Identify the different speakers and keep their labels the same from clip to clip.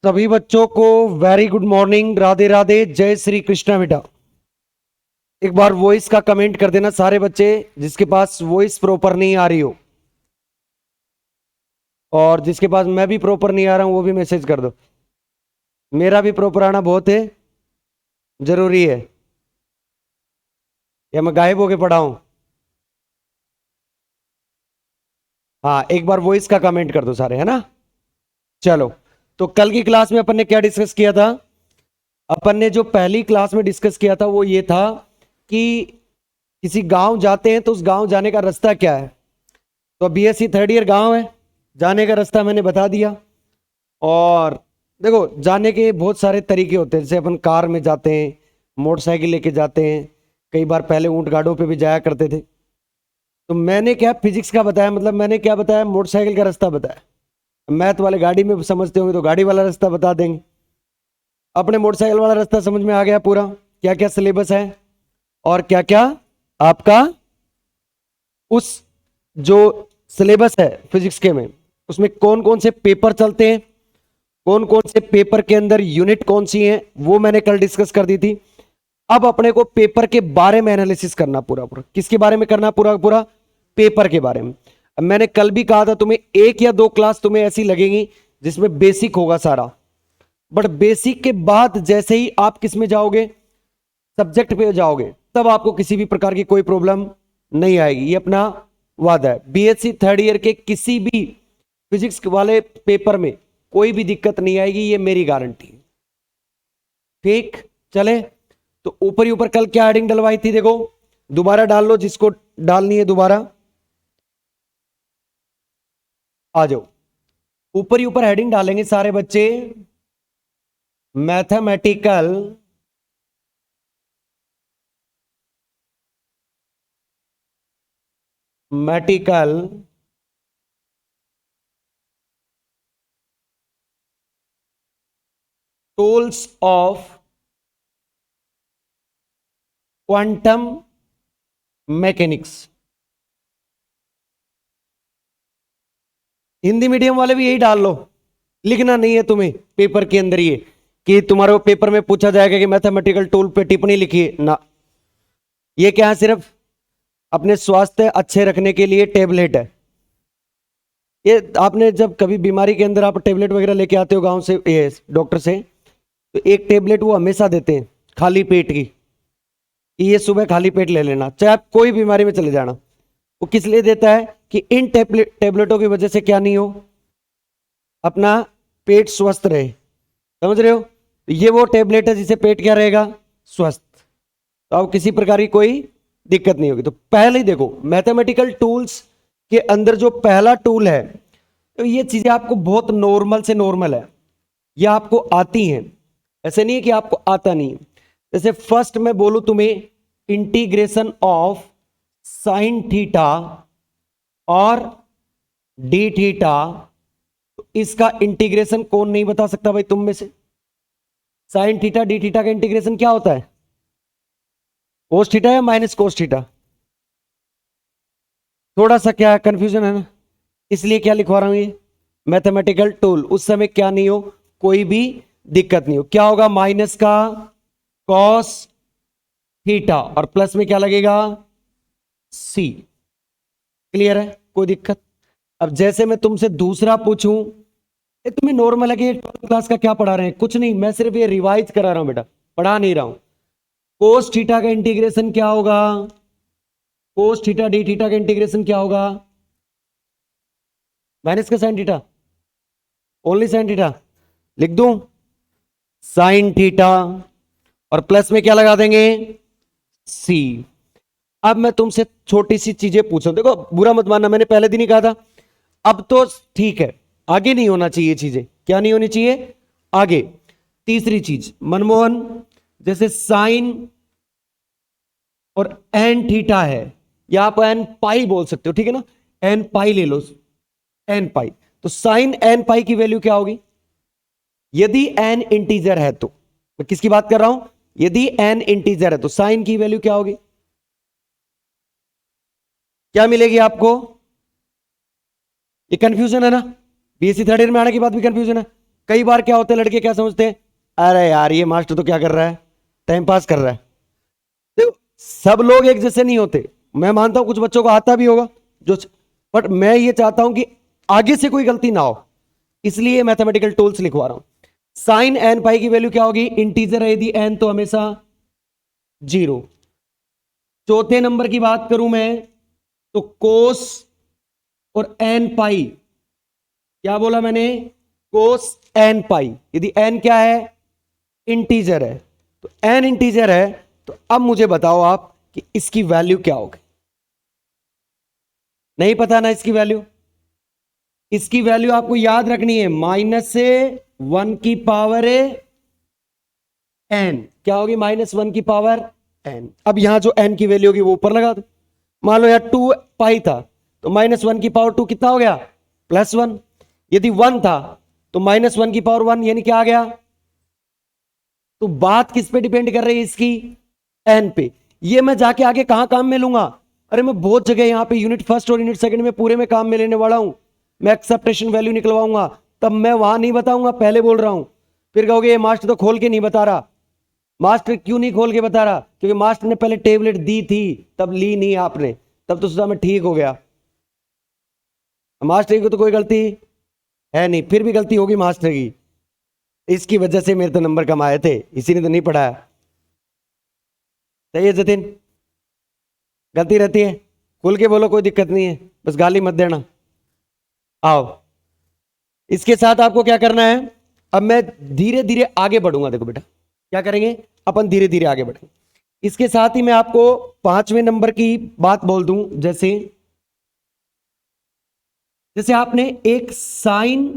Speaker 1: सभी बच्चों को very good morning, Radhe Radhe, जय श्री कृष्णा। बेटा एक बार वॉइस का कमेंट कर देना सारे बच्चे जिसके पास वॉइस प्रॉपर नहीं आ रही हो, और जिसके पास मैं भी प्रॉपर नहीं आ रहा हूं वो भी मैसेज कर दो। मेरा भी प्रॉपर आना बहुत है जरूरी है, या मैं गायब होके पड़ा हूं? हाँ, एक बार वॉइस का कमेंट कर दो सारे, है ना। चलो, तो कल की क्लास में अपन ने क्या डिस्कस किया था? अपन ने जो पहली क्लास में डिस्कस किया था वो ये था कि किसी गांव जाते हैं तो उस गांव जाने का रास्ता क्या है। तो बीएससी थर्ड ईयर गांव है, जाने का रास्ता मैंने बता दिया। और देखो, जाने के बहुत सारे तरीके होते हैं, जैसे अपन कार में जाते हैं, मोटरसाइकिल लेके जाते हैं, कई बार पहले ऊंट गाड़ों पे भी जाया करते थे। तो मैंने क्या फिजिक्स का बताया, मतलब मैंने क्या बताया, मोटरसाइकिल का रास्ता बताया। मैथ वाले गाड़ी में समझते होंगे तो गाड़ी वाला रास्ता बता देंगे। अपने मोटरसाइकिल वाला रास्ता समझ में आ गया पूरा, क्या क्या सिलेबस है और क्या क्या आपका उस जो सिलेबस है फिजिक्स के में, उसमें कौन कौन से पेपर चलते हैं, कौन कौन से पेपर के अंदर यूनिट कौन सी है, वो मैंने कल डिस्कस कर दी थी। अब अपने को पेपर के बारे में एनालिसिस करना, पूरा पूरा किसके बारे में करना, पूरा पूरा पेपर के बारे में। अब मैंने कल भी कहा था तुम्हें एक या दो क्लास तुम्हें ऐसी लगेगी जिसमें बेसिक होगा सारा, बट बेसिक के बाद जैसे ही आप किस में जाओगे, सब्जेक्ट पे जाओगे, तब आपको किसी भी प्रकार की कोई प्रॉब्लम नहीं आएगी। ये अपना वादा है। बीएससी थर्ड ईयर के किसी भी फिजिक्स वाले पेपर में कोई भी दिक्कत नहीं आएगी, ये मेरी गारंटी है। ठीक, चले। तो ऊपर ही ऊपर कल क्या हेडिंग डलवाई थी, देखो दोबारा डाल लो जिसको डालनी है, दोबारा आ जाओ। ऊपर ही ऊपर हेडिंग डालेंगे सारे बच्चे, मैथमेटिकल मैटिकल tools of quantum mechanics. Hindi medium वाले भी यही डाल लो, लिखना नहीं है तुम्हें पेपर के अंदर ये कि तुम्हारे पेपर में पूछा जाएगा कि मैथमेटिकल टूल पे टिप्पणी लिखिए ना। ये क्या है, सिर्फ अपने स्वास्थ्य अच्छे रखने के लिए टेबलेट है। ये आपने जब कभी बीमारी के अंदर आप टेबलेट वगैरह लेके आते हो गांव से, ये डॉक्टर से, तो एक टेबलेट वो हमेशा देते हैं खाली पेट की, कि ये सुबह खाली पेट ले लेना, चाहे आप कोई बीमारी में चले जाना। वो किस लिए देता है कि इन टेबलेटों की वजह से क्या नहीं हो, अपना पेट स्वस्थ रहे। समझ रहे हो? ये वो टेबलेट है जिससे पेट क्या रहेगा, स्वस्थ। तो अब किसी प्रकार की कोई दिक्कत नहीं होगी। तो पहले ही देखो, मैथमेटिकल टूल्स के अंदर जो पहला टूल है, तो ये चीजें आपको बहुत नॉर्मल से नॉर्मल है, ये आपको आती हैं। ऐसे नहीं है कि आपको आता नहीं है। जैसे फर्स्ट मैं बोलूं तुम्हें, इंटीग्रेशन ऑफ साइन थीटा और डी थीटा, तो इसका इंटीग्रेशन कौन नहीं बता सकता भाई तुम में से? साइन थीटा डी थीटा का इंटीग्रेशन क्या होता है? कोस थीटा या माइनस कोस थीटा? थोड़ा सा क्या कंफ्यूजन है ना, इसलिए क्या लिखवा रहा हूं ये मैथमेटिकल टूल। उस समय क्या नहीं हो, कोई भी दिक्कत नहीं हो। क्या होगा, माइनस का कॉस थीटा और प्लस में क्या लगेगा, सी। क्लियर है, कोई दिक्कत? अब जैसे मैं तुमसे दूसरा पूछूं, ये तुम्हें नॉर्मल है कि क्लास का क्या पढ़ा रहे हैं, कुछ नहीं, मैं सिर्फ ये रिवाइज करा रहा हूं बेटा, पढ़ा नहीं रहा हूं। कोस थीटा का इंटीग्रेशन क्या होगा, कोस थीटा डी थीटा का इंटीग्रेशन क्या होगा, माइनस का sine theta, only sine theta लिख दूं, साइन थीटा और प्लस में क्या लगा देंगे, सी। अब मैं तुमसे छोटी सी चीजें पूछूं, देखो बुरा मत मानना, मैंने पहले दिन ही कहा था। अब तो ठीक है, आगे नहीं होना चाहिए चीजें, क्या नहीं होनी चाहिए आगे। तीसरी चीज मनमोहन, जैसे साइन और एन थीटा है, या आप एन पाई बोल सकते हो, ठीक है ना, एन पाई ले लो, एन पाई। तो साइन एन पाई की वैल्यू क्या होगी, यदि एन इंटीजर है तो, मैं किसकी बात कर रहा हूं, यदि एन इंटीजर है तो साइन की वैल्यू क्या होगी, क्या मिलेगी आपको? ये कंफ्यूजन है ना, बीएससी थर्ड ईयर में आने के बाद भी कंफ्यूजन है। कई बार क्या होता है, लड़के क्या समझते हैं, अरे यार ये मास्टर तो क्या कर रहा है, टाइम पास कर रहा है। देखो, सब लोग एक जैसे नहीं होते। मैं मानता हूं कुछ बच्चों को आता भी होगा जो, बट मैं ये चाहता हूं कि आगे से कोई गलती ना हो, इसलिए मैथमेटिकल टूल्स लिखवा रहा हूं। साइन एन पाई की वैल्यू क्या होगी, इंटीजर है यदि एन तो हमेशा 0। चौथे नंबर की बात करूं मैं, तो कोस और एन पाई, क्या बोला मैंने, कोस एन पाई, यदि एन क्या है, इंटीजर है, तो एन इंटीजर है, तो अब मुझे बताओ आप कि इसकी वैल्यू क्या होगी। नहीं पता ना इसकी वैल्यू, इसकी वैल्यू आपको याद रखनी है, माइनस से 1 की पावर एन, क्या होगी, -1 की पावर एन। अब यहां जो एन की वैल्यू होगी वो ऊपर लगा दो। मान लो यार 2 पाई था, तो -1 की पावर 2 कितना हो गया, +1। यदि 1 था तो -1 की पावर 1 यानी क्या आ गया। तो बात किस पे डिपेंड कर रही है इसकी, एन पे। ये मैं जाके आगे कहां काम में लूंगा, अरे मैं बहुत जगह यहां पे यूनिट फर्स्ट और यूनिट सेकंड में पूरे में काम में लेने वाला हूं। मैं एक्सेप्टेशन वैल्यू निकलवाऊंगा, तब मैं वहां नहीं बताऊंगा, पहले बोल रहा हूं। फिर कहोगे ये मास्टर तो खोल के नहीं बता रहा। मास्टर क्यों नहीं खोल के बता रहा, क्योंकि मास्टर ने पहले टेबलेट दी थी, तब ली नहीं आपने, तब तो सोचा मैं ठीक हो गया। मास्टर की तो कोई गलती है नहीं, फिर भी गलती होगी मास्टर की, इसकी वजह से मेरे तो नंबर कम आए थे, इसी ने तो नहीं पढ़ाया। सही है जतिन, गलती रहती है, खुल के बोलो, कोई दिक्कत नहीं है, बस गाली मत देना। आओ, इसके साथ आपको क्या करना है, अब मैं धीरे धीरे आगे बढ़ूंगा। देखो बेटा, क्या करेंगे, अपन धीरे धीरे आगे बढ़ेंगे। इसके साथ ही मैं आपको 5वें नंबर की बात बोल दूं, जैसे जैसे आपने एक साइन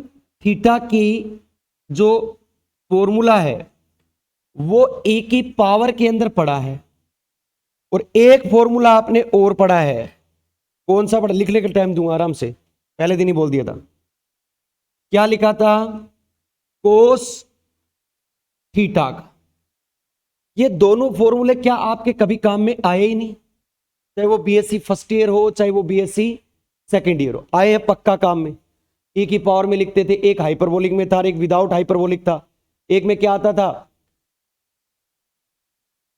Speaker 1: थीटा की जो फॉर्मूला है वो ए की पावर के अंदर पढ़ा है, और एक फॉर्मूला आपने और पढ़ा है। कौन सा पढ़ा, लिख लेकर टाइम दूंगा आराम से, पहले दिन ही बोल दिया था। क्या लिखा था, कोस थीटा का। ये दोनों फॉर्मूले क्या आपके कभी काम में आए ही नहीं, चाहे वो बीएससी फर्स्ट ईयर हो चाहे वो बीएससी सेकेंड ईयर हो, आए हैं पक्का काम में। ए की पावर में लिखते थे, एक हाइपरबोलिक में था, एक विदाउट हाइपरबोलिक था। एक में क्या आता था,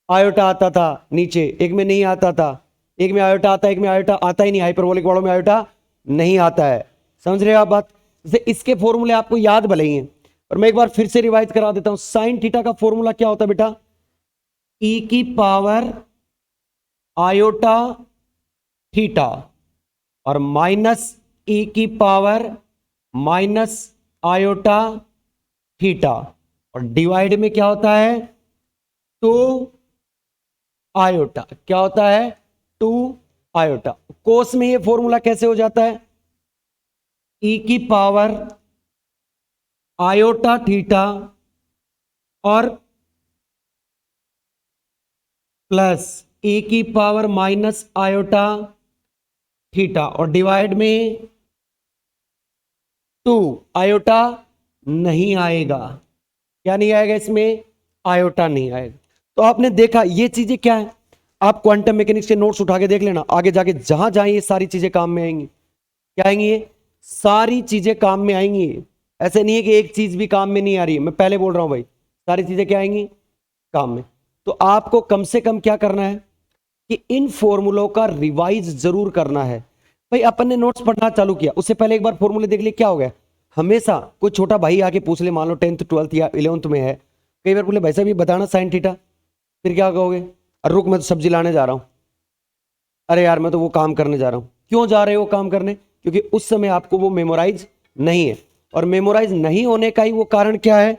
Speaker 1: आयोटा आता था नीचे, एक में नहीं आता था। एक में आयोटा आता है, एक में आयोटा आता ही नहीं, हाइपरबोलिक वालों में आयोटा नहीं आता है। समझ रहे हो आप बात, जैसे इसके फॉर्मूले आपको याद भले ही हैं, और मैं एक बार फिर से रिवाइज करा देता हूं। साइन थीटा का फॉर्मूला क्या होता है बेटा, ई की पावर आयोटा थीटा और माइनस ई की पावर माइनस आयोटा थीटा, और डिवाइड में क्या होता है, 2 आयोटा। क्या होता है, 2 आयोटा। कोस में ये फॉर्मूला कैसे हो जाता है, ई की पावर आयोटा थीटा और प्लस ई की पावर माइनस आयोटा थीटा, और डिवाइड में 2 आयोटा नहीं आएगा। क्या नहीं आएगा इसमें, आयोटा नहीं आएगा। तो आपने देखा ये चीजें क्या है, आप क्वांटम मैकेनिक्स के नोट्स उठा के देख लेना, आगे जाके जहां जहां ये सारी चीजें काम में आएंगी। क्या आएंगी, ये सारी चीजें काम में आएंगी। ऐसे नहीं है कि एक चीज भी काम में नहीं आ रही है, मैं पहले बोल रहा हूं भाई, सारी चीजें क्या आएंगी, काम में। तो आपको कम से कम क्या करना है कि इन फॉर्मूलों का रिवाइज जरूर करना है। भाई अपन ने नोट्स पढ़ना चालू किया, उससे पहले एक बार फॉर्मूले देख लिए, क्या हो गया। हमेशा कोई छोटा भाई आके पूछ ले, मान लो 10th 12th या 11th में है, कई बार बोले भाई साहब ये बताना साइन थीटा, फिर क्या कहोगे, अरे रुक मैं तो सब्जी लाने जा रहा हूं, अरे यार मैं तो वो काम करने जा रहा हूं। क्यों जा रहे हो काम करने, क्योंकि उस समय आपको वो मेमोराइज नहीं है। और मेमोराइज नहीं होने का ही वो कारण क्या है,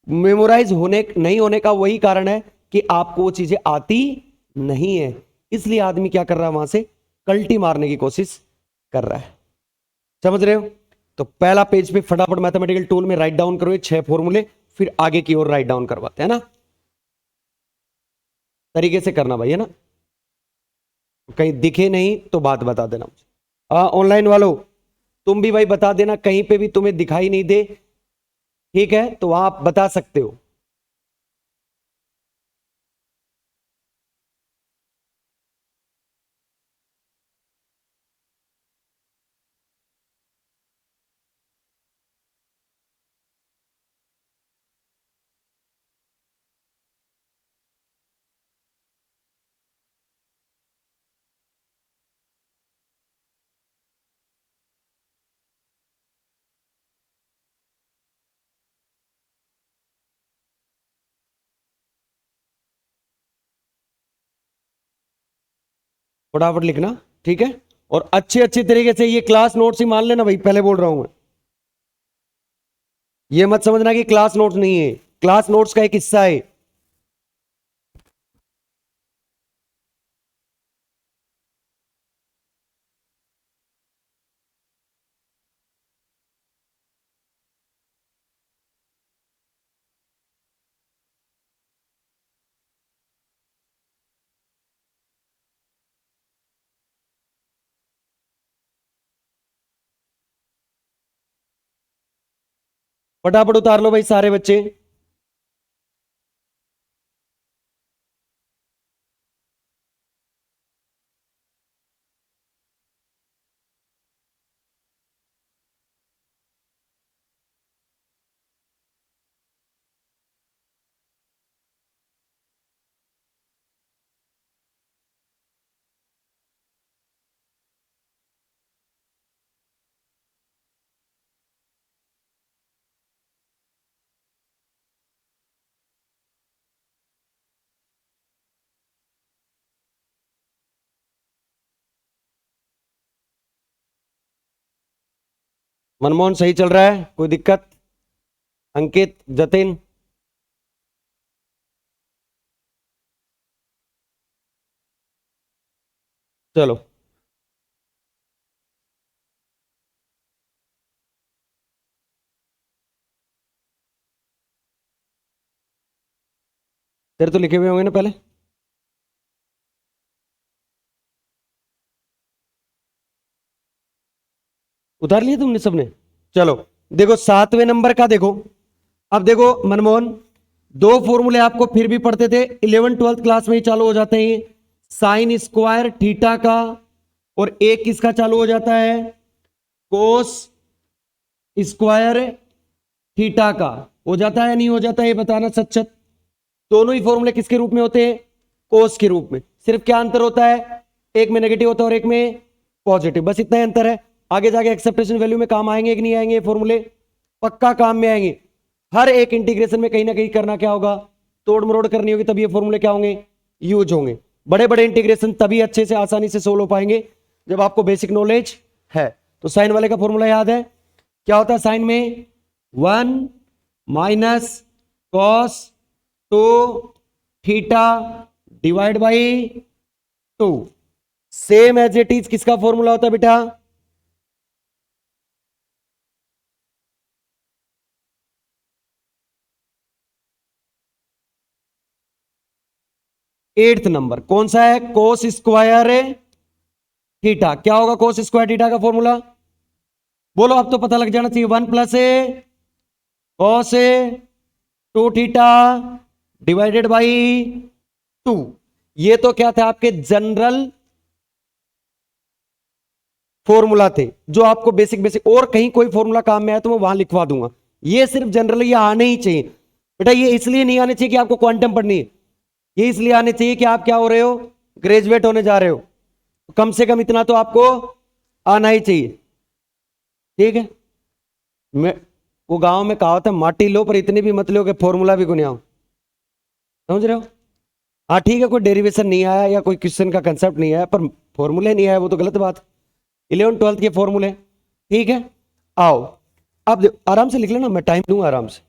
Speaker 1: मेमोराइज होने नहीं होने का वही कारण है कि आपको वो चीजें आती नहीं है। इसलिए आदमी क्या कर रहा है, वहां से कल्टी मारने की कोशिश कर रहा है। समझ रहे हो, तो पहला पेज पे फटाफट मैथमेटिकल टूल में राइट डाउन करो ये 6 फॉर्मूले, फिर आगे की ओर राइट डाउन करवाते हैं ना, तरीके से करना भाई, है ना। कहीं दिखे नहीं तो बात बता देना मुझे। ऑनलाइन वालों, तुम भी भाई बता देना, कहीं पे भी तुम्हें दिखाई नहीं दे, ठीक है, तो वहां आप बता सकते हो। फटाफट लिखना, ठीक है। और अच्छे अच्छे तरीके से ये क्लास नोट्स ही मान लेना भाई, पहले बोल रहा हूं मैं। ये मत समझना कि क्लास नोट्स नहीं है, क्लास नोट्स का एक हिस्सा है। फटाफट उतार लो भाई सारे बच्चे। मनमोहन सही चल रहा है, कोई दिक्कत? अंकित, जतिन, चलो। तेरे तो लिखे हुए होंगे ना पहले? उतार लिए तुमने सबने? चलो, देखो 7वें नंबर का देखो। अब देखो मनमोहन, दो फॉर्मूले आपको फिर भी पढ़ते थे, 11th 12th क्लास में ही चालू हो जाते हैं। साइन स्क्वायर थीटा का, और एक किसका चालू हो जाता है? कोस स्क्वायर थीटा का। हो जाता है नहीं हो जाता है, ये बताना सच सच। दोनों ही फॉर्मूले किसके रूप में होते हैं? कोस के रूप में। सिर्फ क्या अंतर होता है? एक में नेगेटिव होता है और एक में पॉजिटिव, बस इतना ही अंतर है। आगे जाके एक्सेप्टेशन वैल्यू में काम आएंगे कि नहीं आएंगे? फॉर्मूले पक्का काम में आएंगे। हर एक इंटीग्रेशन में कहीं ना कहीं करना क्या होगा? तोड़ मरोड़ करनी होगी, तब ये फॉर्मूले क्या होंगे? यूज होंगे। बड़े बड़े इंटीग्रेशन तभी अच्छे से आसानी से सोल्व हो पाएंगे जब आपको बेसिक नॉलेज है। तो साइन वाले का फॉर्मूला याद है? क्या होता है साइन में? 1 - cos 2 theta divide by 2। Same as it is किसका फॉर्मूला होता है बेटा? एट्थ नंबर कौन सा है? Cos square theta. क्या होगा कोस स्क्वायर थीटा का फॉर्मूला? बोलो, अब तो पता लग जाना चाहिए। 1 + cos 2 थीटा डिवाइडेड बाई 2। ये तो क्या था? आपके जनरल फॉर्मूला थे जो आपको बेसिक बेसिक, और कहीं कोई फॉर्मूला काम में आया तो मैं वहां लिखवा दूंगा। ये सिर्फ जनरल ये आने ही चाहिए बेटा। ये इसलिए नहीं आने चाहिए कि आपको क्वांटम पढ़नी है, ये इसलिए आने चाहिए कि आप क्या हो रहे हो? ग्रेजुएट होने जा रहे हो। कम से कम इतना तो आपको आना ही चाहिए, ठीक है। मैं, वो गांव में कहावत है, माटी लो पर इतनी भी मत लो कि फॉर्मूला भी गुनियाओ। समझ रहे हो? हाँ ठीक है, कोई डेरिवेशन नहीं आया या कोई क्वेश्चन का कंसेप्ट नहीं आया, पर फॉर्मूले नहीं आया, वो तो गलत बात। 11th 12th के फॉर्मूले, ठीक है। आओ, अब आराम से लिख लेना, मैं टाइम दूंगा आराम से।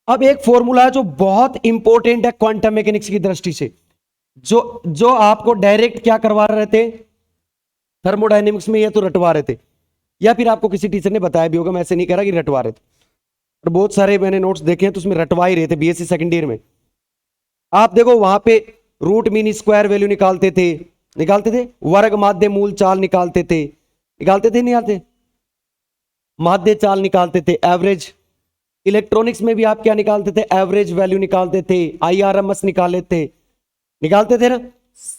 Speaker 1: अब एक फॉर्मूला है जो बहुत इंपॉर्टेंट है क्वांटम मैकेनिक्स की दृष्टि से, जो जो आपको डायरेक्ट क्या करवा रहे थे थर्मोडायनेमिक्स में, या तो रटवा रहे थे, या फिर आपको किसी टीचर ने बताया भी होगा। मैं ऐसे नहीं कह रहा कि रटवा रहे थे, और बहुत सारे मैंने नोट्स देखे हैं तो उसमें रटवा ही रहे थे। बीएससी सेकंड ईयर में आप देखो, वहां पे रूट मीन स्क्वायर वैल्यू निकालते थे, वर्ग माध्य मूल चाल निकालते थे नहीं आते? माध्य चाल निकालते थे, एवरेज। इलेक्ट्रॉनिक्स में भी आप क्या निकालते थे? एवरेज वैल्यू निकालते थे, आईआरएमएस निकालते थे ना।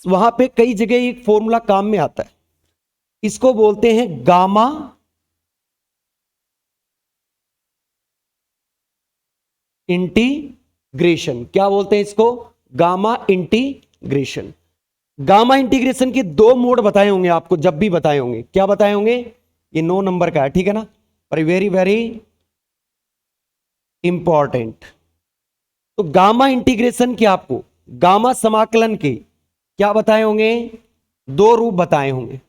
Speaker 1: वहां पे कई जगह एक फॉर्मूला काम में आता है, इसको बोलते हैं गामा इंटीग्रेशन। क्या बोलते हैं इसको? Gamma integration. गामा इंटीग्रेशन के दो मोड बताए होंगे आपको, जब भी बताए होंगे। क्या बताए होंगे? ये 9 नंबर का है, ठीक है ना, पर वेरी वेरी इंपॉर्टेंट। तो गामा इंटीग्रेशन के आपको, गामा समाकलन के क्या बताए होंगे? दो रूप बताए होंगे।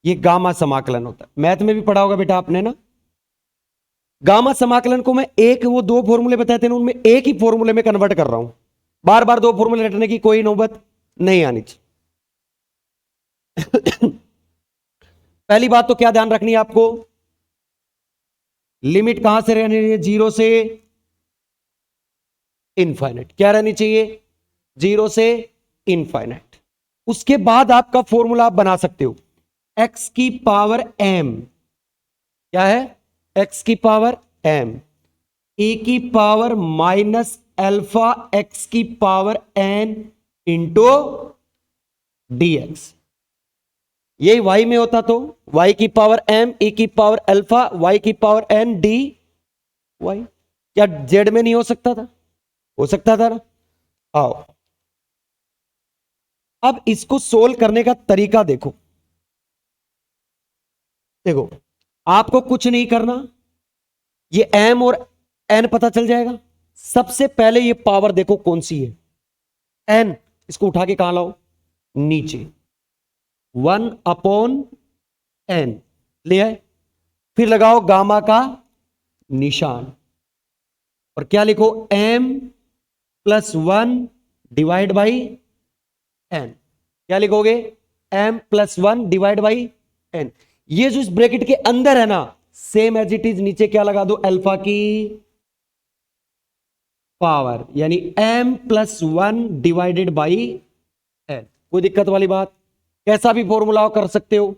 Speaker 1: ये गामा समाकलन होता है, मैथ में भी पढ़ा होगा बेटा आपने ना। गामा समाकलन को मैं एक, वो दो फॉर्मूले बताए थे ना, उनमें एक ही फॉर्मूले में कन्वर्ट कर रहा हूं। बार बार दो फॉर्मूले रटने की कोई नौबत नहीं आनी चाहिए। पहली बात तो क्या ध्यान रखनी है आपको, लिमिट कहां से रहनी है, जीरो से इनफाइनाइट। क्या रहनी चाहिए, जीरो से इनफाइनाइट। उसके बाद आपका फॉर्मूला आप बना सकते हो, एक्स की पावर एम, क्या है, एक्स की पावर एम ए की पावर माइनस अल्फा एक्स की पावर एन इंटू डीएक्स। यही वाई में होता तो वाई की पावर एम ए की पावर अल्फा वाई की पावर एन डी वाई। क्या जेड में नहीं हो सकता था, हो सकता था ना। आओ अब इसको सोल्व करने का तरीका देखो। देखो आपको कुछ नहीं करना, ये एम और एन पता चल जाएगा। सबसे पहले ये पावर देखो कौन सी है, एन, इसको उठा के कहां लाओ, नीचे, 1/n ले आए। फिर लगाओ गामा का निशान और क्या लिखो, m+1/n। क्या लिखोगे, m+1/n। ये जो इस ब्रैकेट के अंदर है ना, सेम एज इट इज नीचे क्या लगा दो, अल्फा की पावर, यानी m+1/n। कोई दिक्कत वाली बात, कैसा भी फॉर्मूला कर सकते हो।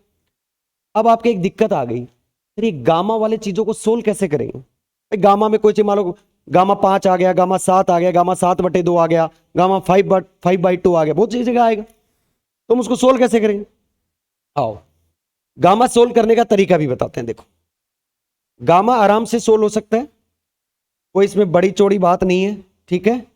Speaker 1: अब आपके एक दिक्कत आ गई, फिर ये गामा वाले चीजों को सोल्व कैसे करेंगे। भाई गामा में कोई चीज मान लो, गामा 5 आ गया, गामा 7 आ गया, गामा 7/2 आ गया, गामा 5/2 आ गया, बहुत सी जगह आएगा, तुम उसको सोल्व कैसे करेंगे। आओ गामा सोल्व करने का तरीका भी बताते हैं। देखो गामा आराम से सोल्व हो सकता है, कोई इसमें बड़ी चौड़ी बात नहीं है, ठीक है।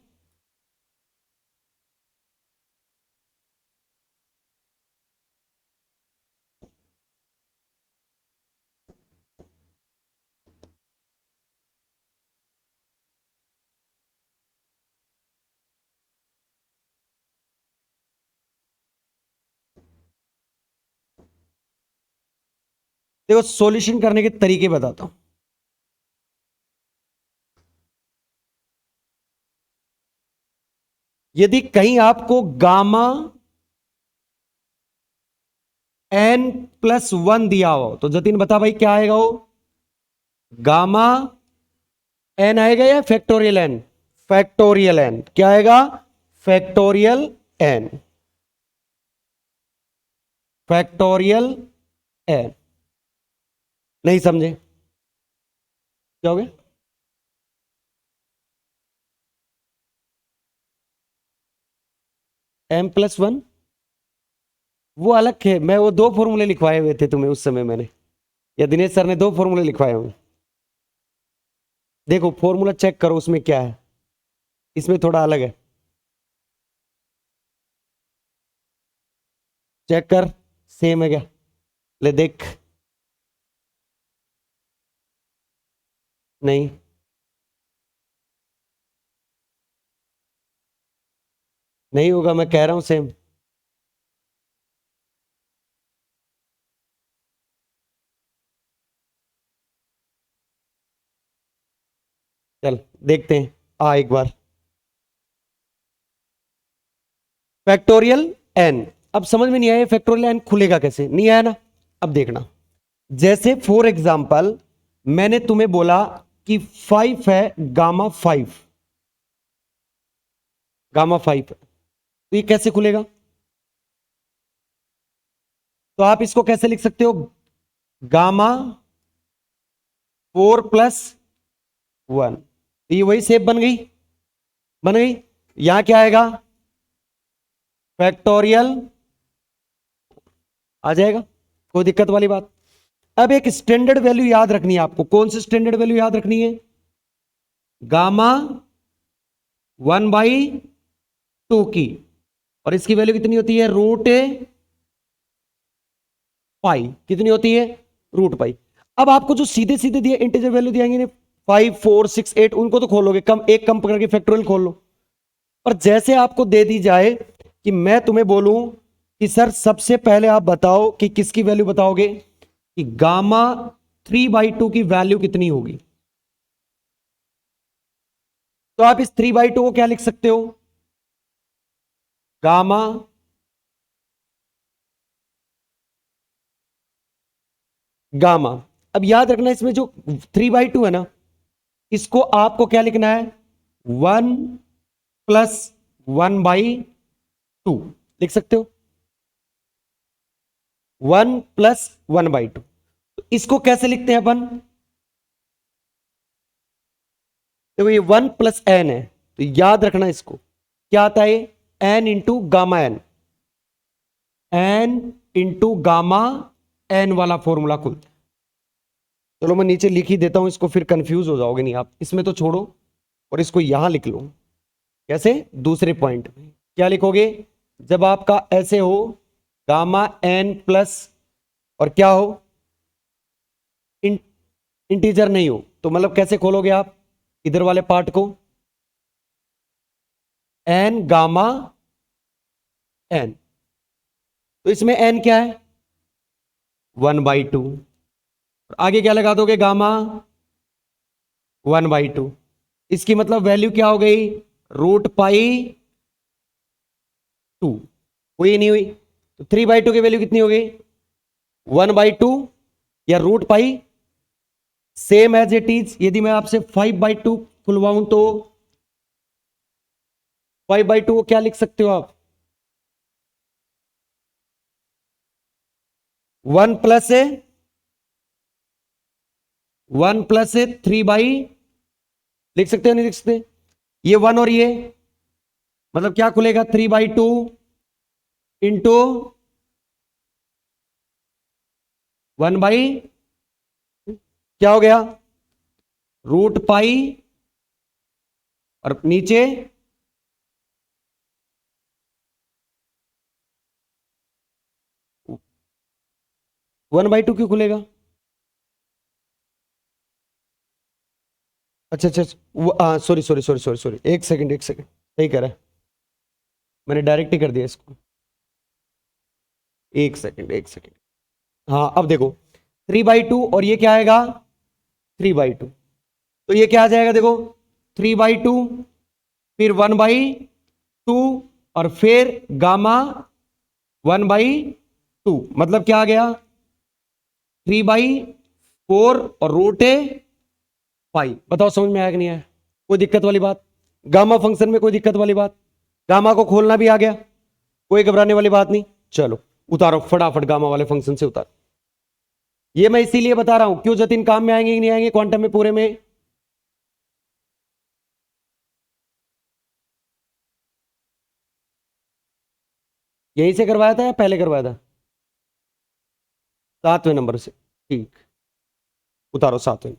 Speaker 1: देखो सॉल्यूशन करने के तरीके बताता हूं। यदि कहीं आपको गामा n+1 दिया हो तो जतिन बता भाई क्या आएगा वो, गामा एन आएगा या फैक्टोरियल एन, फैक्टोरियल एन। क्या आएगा, फैक्टोरियल एन, फैक्टोरियल एन। नहीं समझे, क्या हो गया, m+1 वो अलग है, मैं वो दो फॉर्मूले लिखवाए हुए थे तुम्हें उस समय मैंने, या दिनेश सर ने दो फॉर्मूले लिखवाए होंगे। देखो फॉर्मूला चेक करो उसमें क्या है, इसमें थोड़ा अलग है, चेक कर, सेम है क्या, ले देख, नहीं नहीं होगा, मैं कह रहा हूं सेम। चल देखते हैं, आ एक बार, फैक्टोरियल एन। अब समझ में नहीं आया फैक्टोरियल एन खुलेगा कैसे, नहीं आया ना। अब देखना, जैसे फॉर एग्जांपल मैंने तुम्हें बोला कि 5 है, गामा 5, गामा 5, तो ये कैसे खुलेगा, तो आप इसको कैसे लिख सकते हो, गामा 4+1, ये वही शेप बन गई, बन गई। यहां क्या आएगा, फैक्टोरियल आ जाएगा, कोई दिक्कत वाली बात। अब एक स्टैंडर्ड वैल्यू याद रखनी है आपको, कौन सी स्टैंडर्ड वैल्यू याद रखनी है, गामा 1/2 की, और इसकी वैल्यू कितनी होती है, √पाई, कितनी होती है, √पाई। अब आपको जो सीधे सीधे दिए इंटीजर वैल्यू दिएंगे 5 4 6 8, उनको तो खोलोगे, कम एक कम करके फैक्टोरियल खोल लो, पर जैसे आपको दे दी जाए कि मैं तुम्हें बोलूं कि सर सबसे पहले आप बताओ कि किसकी वैल्यू बताओगे, कि गामा 3/2 की वैल्यू कितनी होगी, तो आप इस 3/2 को क्या लिख सकते हो, गामा गामा। अब याद रखना इसमें जो 3/2 है ना, इसको आपको क्या लिखना है, 1+1/2 लिख सकते हो, 1+1/2। तो इसको कैसे लिखते हैं अपन, देखो ये 1+n है, तो याद रखना इसको क्या आता है, n into gamma n, n into gamma n वाला फॉर्मूला खुलता है। चलो मैं नीचे लिख ही देता हूं इसको, फिर कंफ्यूज हो जाओगे नहीं आप, इसमें तो छोड़ो और इसको यहां लिख लो। कैसे, दूसरे पॉइंट में क्या लिखोगे, जब आपका ऐसे हो गामा एन प्लस और क्या हो, इन, इंटीजर नहीं हो, तो मतलब कैसे खोलोगे आप इधर वाले पार्ट को, एन गामा एन, तो इसमें एन क्या है, 1/2, आगे क्या लगा दोगे, गामा 1/2, इसकी मतलब वैल्यू क्या हो गई, √π2, हुई नहीं हुई, तो 3/2 की वैल्यू कितनी हो गई, 1/2 या √π, सेम एज इट इज। यदि मैं आपसे 5/2 खुलवाऊं तो 5/2 को क्या लिख सकते हो आप, 1 प्लस है 3/, लिख सकते हो नहीं लिख सकते, ये 1 और ये मतलब क्या खुलेगा, 3/2 इंटू 1/, क्या हो गया, √π, और नीचे 1/2 क्यों खुलेगा, अच्छा अच्छा अच्छा, sorry sorry sorry sorry sorry, एक सेकंड एक सेकंड, सही कह रहा है, मैंने डायरेक्ट ही कर दिया इसको, एक सेकंड एक सेकंड। हाँ अब देखो, 3/2 और ये क्या आएगा, 3/2, तो ये क्या आ जाएगा देखो, 3/2 फिर 1/2 और फिर गामा 1/2, मतलब क्या आ गया, 3/4 और √π। बताओ समझ में आया कि नहीं आया, कोई दिक्कत वाली बात, गामा फंक्शन में कोई दिक्कत वाली बात, गामा को खोलना भी आ गया, कोई घबराने वाली बात नहीं। चलो उतारो फटाफट गामा वाले फंक्शन से उतार, ये मैं इसीलिए बता रहा हूं, क्यों जतिन काम में आएंगे कि नहीं आएंगे क्वांटम में पूरे में, यहीं से करवाया था या पहले करवाया था, 7वें नंबर से, ठीक, उतारो 7वें।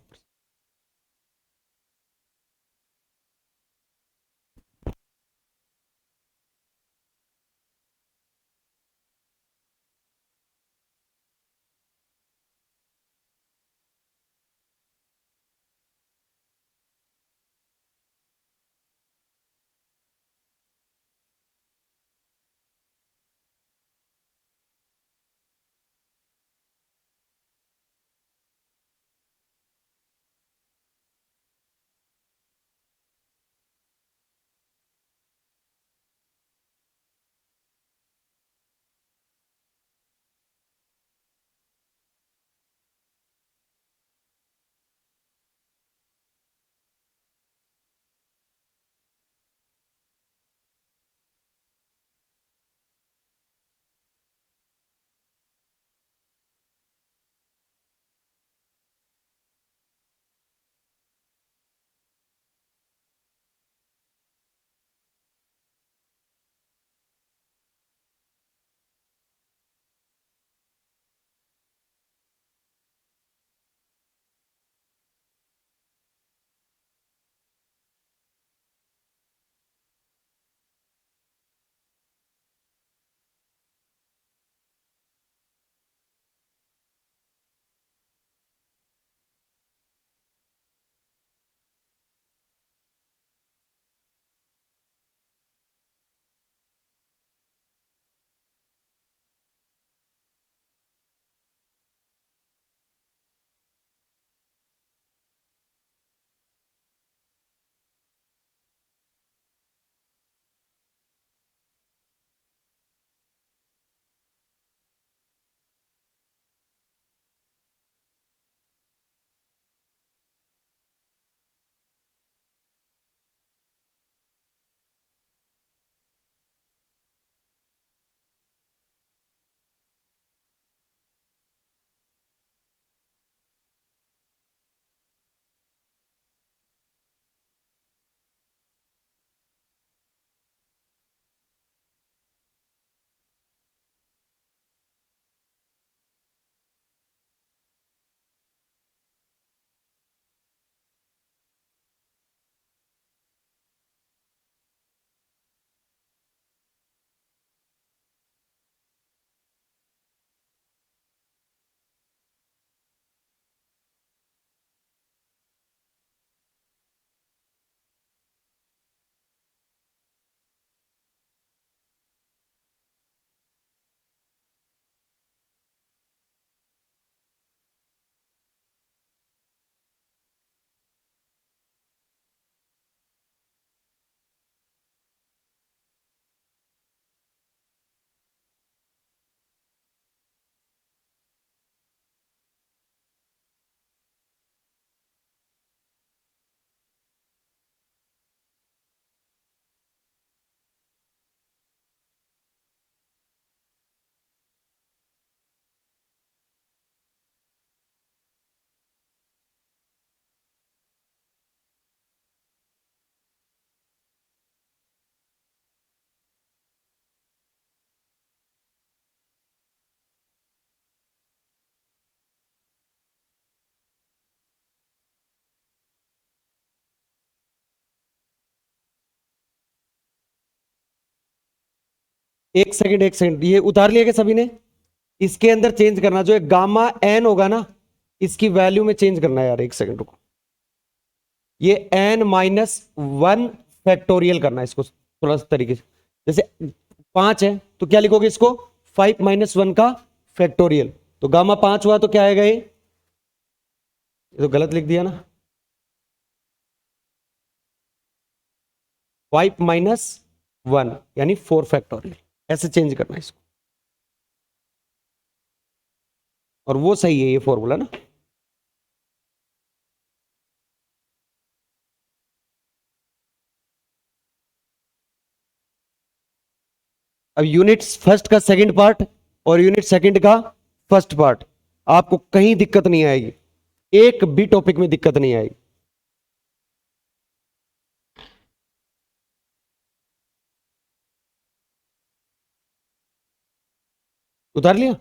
Speaker 1: एक सेकंड एक सेकंड, ये उतार लिया क्या सभी ने? इसके अंदर चेंज करना, जो एक गामा एन होगा ना, इसकी वैल्यू में चेंज करना है यार, एक सेकंड रुको। ये एन माइनस वन फैक्टोरियल करना है इसको थोड़ा सा तरीके से। जैसे 5 है तो क्या लिखोगे इसको? 5 - 1 का फैक्टोरियल। तो गामा 5 हुआ तो क्या आएगा? ये तो गलत लिख दिया ना। 5 - 1 यानी 4 फैक्टोरियल, ऐसे चेंज करना है इसको। और वो सही है ये फॉर्मूला ना। अब यूनिट्स फर्स्ट का सेकंड पार्ट और यूनिट सेकंड का फर्स्ट पार्ट, आपको कहीं दिक्कत नहीं आएगी, एक भी टॉपिक में दिक्कत नहीं आएगी। उतार लिया?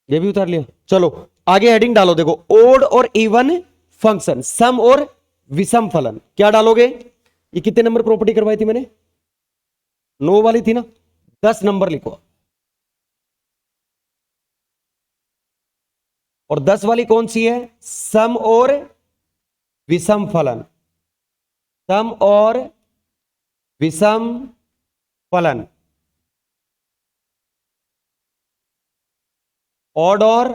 Speaker 1: ये भी उतार लिया। चलो आगे हेडिंग डालो, देखो ओड और इवन फंक्शन, सम और विषम फलन। क्या डालोगे? ये कितने नंबर प्रॉपर्टी करवाई थी मैंने? 9 वाली थी ना, 10 नंबर लिखो। और 10 वाली कौन सी है? सम और विषम फलन। सम और विषम फलन। ऑड और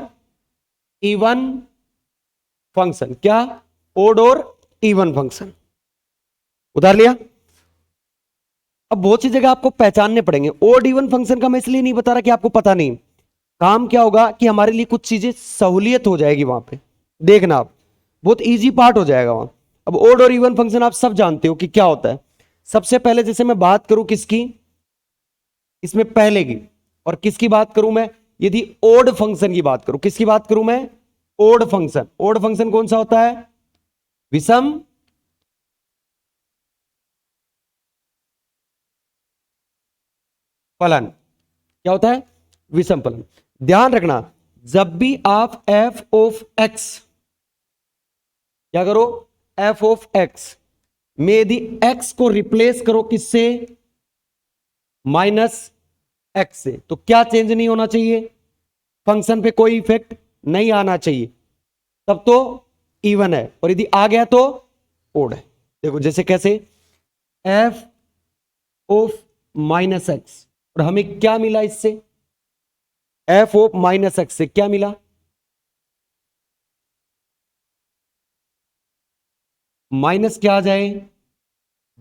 Speaker 1: इवन फंक्शन। क्या? ओड और इवन फंक्शन। उतार लिया? अब बहुत सी जगह आपको पहचानने पड़ेंगे। ओड इवन फंक्शन का मैं इसलिए नहीं बता रहा कि आपको पता नहीं। काम क्या होगा कि हमारे लिए कुछ चीजें सहूलियत हो जाएगी वहां पे, देखना आप, बहुत इजी पार्ट हो जाएगा वहां। अब ओड और इवन फंक्शन आप सब जानते हो कि क्या होता है। सबसे पहले जैसे मैं बात करूं किसकी, इसमें पहले की, और किसकी बात करूं मैं? यदि ओड फंक्शन की बात करूं, किसकी बात करूं मैं? Odd function. ओड फंक्शन कौन सा होता है? विषम फलन। क्या होता है? विषम फलन। ध्यान रखना, जब भी आप एफ ऑफ एक्स, क्या करो? एफ ऑफ एक्स में यदि एक्स को रिप्लेस करो किससे? माइनस एक्स से, तो क्या चेंज नहीं होना चाहिए? फंक्शन पे कोई इफेक्ट नहीं आना चाहिए, तब तो इवन है। और यदि आ गया तो ओड है। देखो जैसे कैसे, एफ ऑफ माइनस एक्स, और हमें क्या मिला इससे? एफ ऑफ माइनस एक्स से क्या मिला? माइनस क्या आ जाए?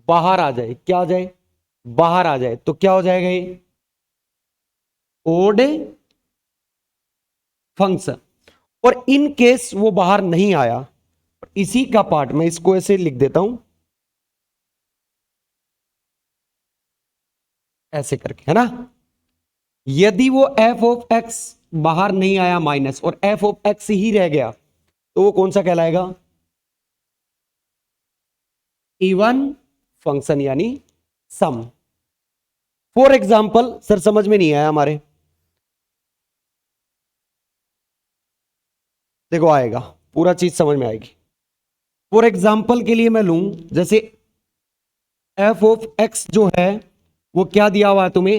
Speaker 1: बाहर आ जाए। क्या आ जाए? बाहर आ जाए। तो क्या हो जाएगा? ये ओड फंक्शन। और इन केस वो बाहर नहीं आया, इसी का पार्ट मैं इसको ऐसे लिख देता हूं, ऐसे करके, है ना। यदि वो एफ ऑफ एक्स बाहर नहीं आया माइनस, और एफ ऑफ एक्स ही रह गया, तो वो कौन सा कहलाएगा? इवन फंक्शन यानी सम। फॉर एग्जाम्पल, सर समझ में नहीं आया हमारे, देखो आएगा, पूरा चीज समझ में आएगी। फॉर एग्जाम्पल के लिए मैं लूं, जैसे एफ ऑफ एक्स जो है वो क्या दिया हुआ है तुम्हें?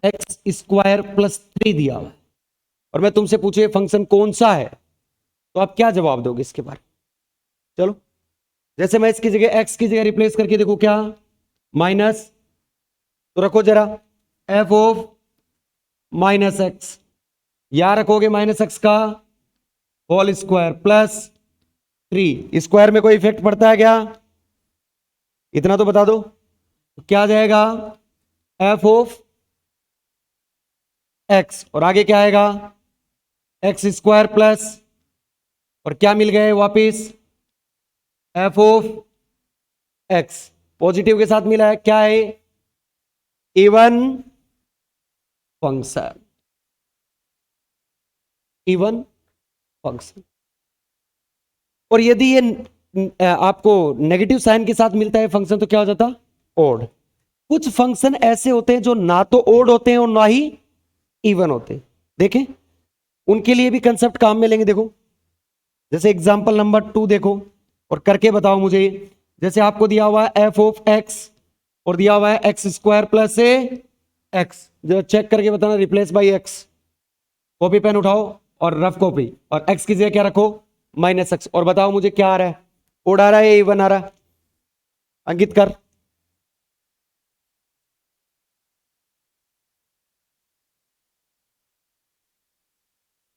Speaker 1: एक्स स्क्वायर प्लस 3 दिया हुआ है, और मैं तुमसे पूछे फंक्शन कौन सा है, तो आप क्या जवाब दोगे इसके बारे में? चलो, जैसे मैं इसकी जगह एक्स की जगह रिप्लेस करके देखो, क्या? माइनस, तो रखो जरा, एफ ऑफ माइनस एक्स, या रखोगे माइनस एक्स का होल स्क्वायर प्लस 3। स्क्वायर में कोई इफेक्ट पड़ता है क्या? इतना तो बता दो। क्या आ जाएगा? एफ ऑफ एक्स, और आगे क्या आएगा? एक्स स्क्वायर प्लस, और क्या मिल गए वापिस? F of x. पॉजिटिव के साथ मिला है, क्या है? Even function. Even function. और यदि ये आपको नेगेटिव साइन के साथ मिलता है फंक्शन, तो क्या हो जाता? ओड। कुछ फंक्शन ऐसे होते हैं जो ना तो ओड होते हैं और ना ही इवन होते हैं। देखें, उनके लिए भी कंसेप्ट काम में लेंगे। देखो जैसे एग्जांपल नंबर 2 देखो और करके बताओ मुझे। जैसे आपको दिया हुआ है एफ ऑफ एक्स और दिया हुआ है एक्स स्क्वायर प्लस ए एक्स, जो चेक करके बताना replace by x. Copy pen उठाओ और रफ कॉपी, और एक्स की जगह क्या रखो, माइनस एक्स, और बताओ मुझे क्या आ रहा है, ओड आ रहा है या इवन आ रहा है, अंकित कर।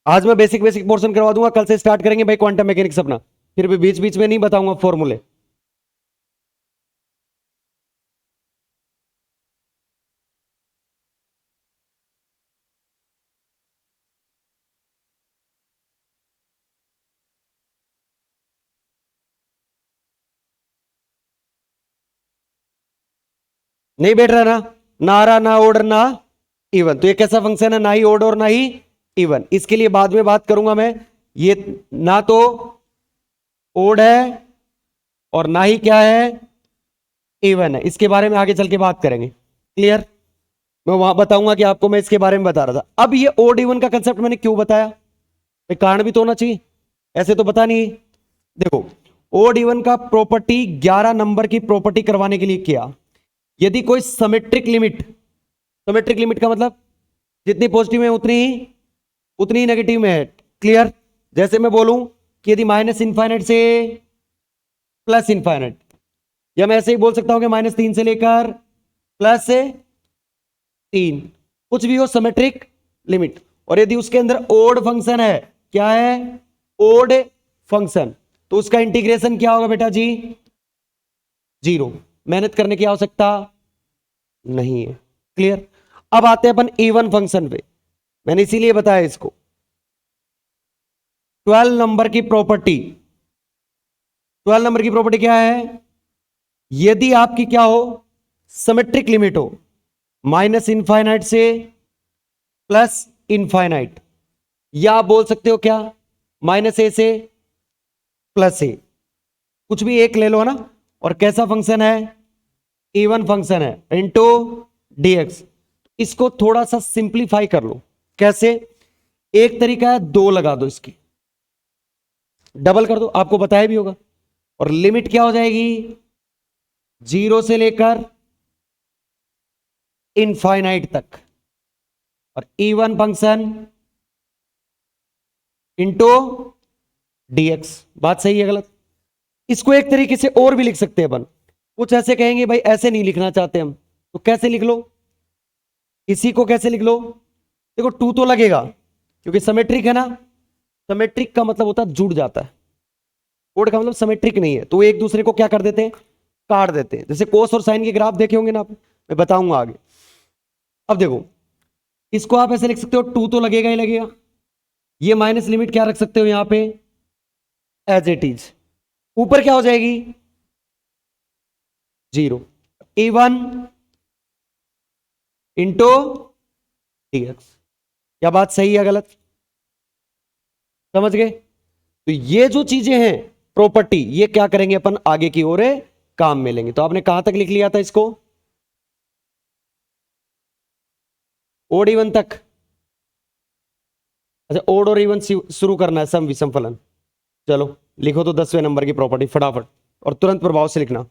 Speaker 1: आज मैं बेसिक बेसिक पोर्शन करवा दूंगा, कल से स्टार्ट करेंगे भाई क्वांटम मैकेनिक्स अपना, फिर भी बीच बीच में नहीं बताऊंगा फॉर्मूले। नहीं बैठ रहा ना, ना आ रहा, ना ऑर्डर ना इवन, तो ये कैसा फंक्शन है, ना ही ऑर्डर और ना ही इवन। इसके लिए बाद में बात करूंगा मैं। ये ना तो ओड है और ना ही क्या है, इवन है। इसके बारे में आगे चल के बात करेंगे, क्लियर। मैं वहां बताऊंगा कि आपको मैं इसके बारे में बता रहा था। अब ये ओड इवन का कंसेप्ट मैंने क्यों बताया, भाई कारण भी तो होना चाहिए, ऐसे तो पता नहीं। देखो ओड इवन का प्रॉपर्टी 11 नंबर की प्रॉपर्टी करवाने के लिए किया। यदि कोई सिमेट्रिक लिमिट, सिमेट्रिक लिमिट का मतलब जितनी पॉजिटिव है उतनी ही नेगेटिव में है, क्लियर। जैसे मैं बोलूं कि यदि माइनस इंफाइनाइट से प्लस इंफाइनाइट, या मैं ऐसे ही बोल सकता हूं कि -3 से लेकर +3, कुछ भी हो सिमेट्रिक लिमिट, और यदि उसके अंदर ओड फंक्शन है, क्या है, ओड फंक्शन, तो उसका इंटीग्रेशन क्या होगा बेटा जी, 0। मेहनत करने की आवश्यकता नहीं है, क्लियर। अब आते हैं अपन इवन फंक्शन पे, मैंने इसीलिए बताया इसको। 12 नंबर की प्रॉपर्टी, 12 नंबर की प्रॉपर्टी क्या है, यदि आपकी क्या हो, सिमेट्रिक लिमिट हो माइनस इनफाइनाइट से प्लस इनफाइनाइट, या आप बोल सकते हो क्या, -a से +a, कुछ भी एक ले लो ना, और कैसा फंक्शन है, इवन फंक्शन है, इनटू dx। इसको थोड़ा सा सिंप्लीफाई कर लो, कैसे, एक तरीका है 2 लगा दो, इसकी डबल कर दो, आपको बताया भी होगा, और लिमिट क्या हो जाएगी, 0 से लेकर इनफाइनाइट तक, और इवन फंक्शन इनटू dx। बात सही है गलत। इसको एक तरीके से और भी लिख सकते हैं अपन, कुछ ऐसे कहेंगे भाई ऐसे नहीं लिखना चाहते हम, तो कैसे लिख लो, इसी को कैसे लिख लो, देखो 2 तो लगेगा क्योंकि सिमेट्रिक है ना, सिमेट्रिक का मतलब होता है जुड़ जाता है, कोड का मतलब सिमेट्रिक नहीं है तो एक दूसरे को क्या कर देते हैं, काट देते हैं। जैसे कोस और साइन के ग्राफ देखे होंगे ना आप, मैं बताऊंगा आगे। अब देखो इसको आप ऐसे लिख सकते हो, 2 तो लगेगा ही लगेगा, ये माइनस लिमिट क्या रख सकते हो यहां पे, एज इट इज, ऊपर क्या हो जाएगी, 0, इवन इंटू dx। क्या बात सही है गलत, समझ गए। तो ये जो चीजें हैं प्रॉपर्टी, ये क्या करेंगे अपन आगे की ओर काम में लेंगे। तो आपने कहां तक लिख लिया था इसको, ओड इवन तक। अच्छा ओड और इवन शुरू करना है, सम विषम फलन। चलो लिखो तो 10वें नंबर की प्रॉपर्टी फटाफट, और तुरंत प्रभाव से लिखना।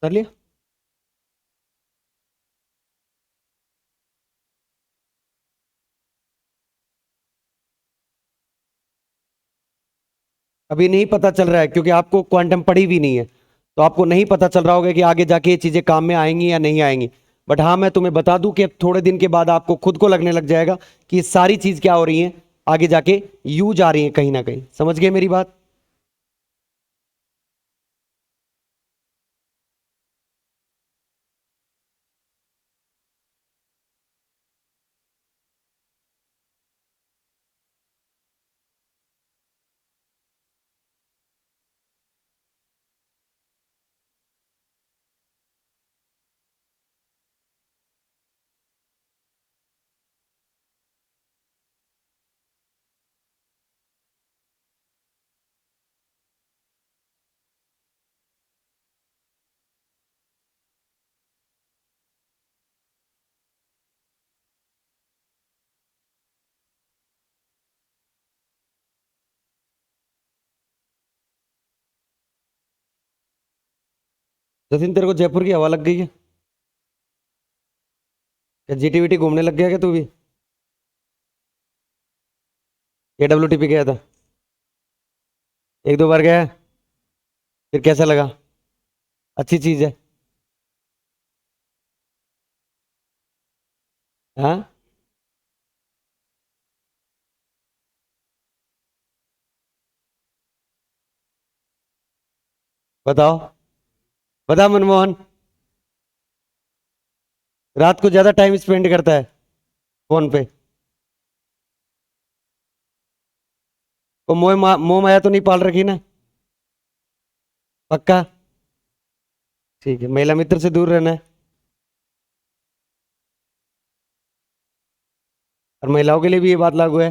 Speaker 1: कर लिया, अभी नहीं पता चल रहा है क्योंकि आपको क्वांटम पढ़ी भी नहीं है, तो आपको नहीं पता चल रहा होगा कि आगे जाके ये चीजें काम में आएंगी या नहीं आएंगी। बट हाँ मैं तुम्हें बता दूं कि अब थोड़े दिन के बाद आपको खुद को लगने लग जाएगा कि ये सारी चीज क्या हो रही है, आगे जाके यू जा रही है कहीं ना कहीं। समझ गए मेरी बात? जतिन तेरे को जयपुर की हवा लग गई है क्या? जीटीवीटी घूमने लग गया क्या तू भी? AWT पे गया था? एक दो बार गया है? फिर कैसा लगा? अच्छी चीज है? हाँ, बताओ। बता मनमोहन। रात को ज्यादा टाइम स्पेंड करता है फोन पे? वो मोह माया तो नहीं पाल रखी ना? पक्का? ठीक है, महिला मित्र से दूर रहना है। और महिलाओं के लिए भी ये बात लागू है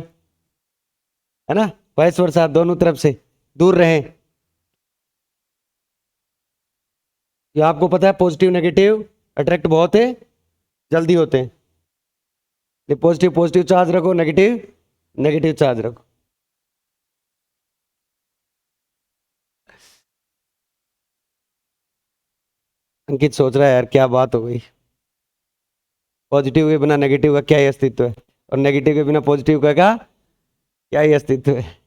Speaker 1: ना? वाइस वर्सा, दोनों तरफ से दूर रहें। ये आपको पता है, पॉजिटिव नेगेटिव अट्रैक्ट बहुत है, जल्दी होते हैं। ये पॉजिटिव पॉजिटिव चार्ज रखो, नेगेटिव नेगेटिव चार्ज रखो। अंकित सोच रहा है यार क्या बात हो गई। पॉजिटिव के बिना नेगेटिव का क्या ही अस्तित्व है, और नेगेटिव के बिना पॉजिटिव का क्या ही अस्तित्व है।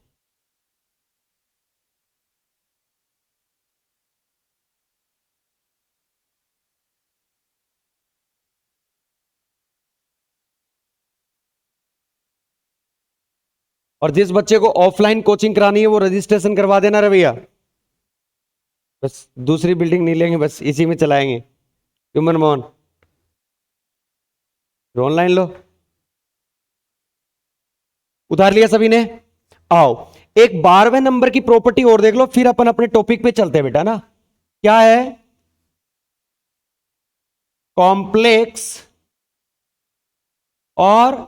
Speaker 1: और जिस बच्चे को ऑफलाइन कोचिंग करानी है वो रजिस्ट्रेशन करवा देना रे भैया। बस दूसरी बिल्डिंग नहीं लेंगे, बस इसी में चलाएंगे। क्यों मनमोहन? ऑनलाइन लो। उतार लिया सभी ने? आओ, एक 12वें नंबर की प्रॉपर्टी और देख लो, फिर अपन अपने टॉपिक पे चलते हैं बेटा ना। क्या है? कॉम्प्लेक्स और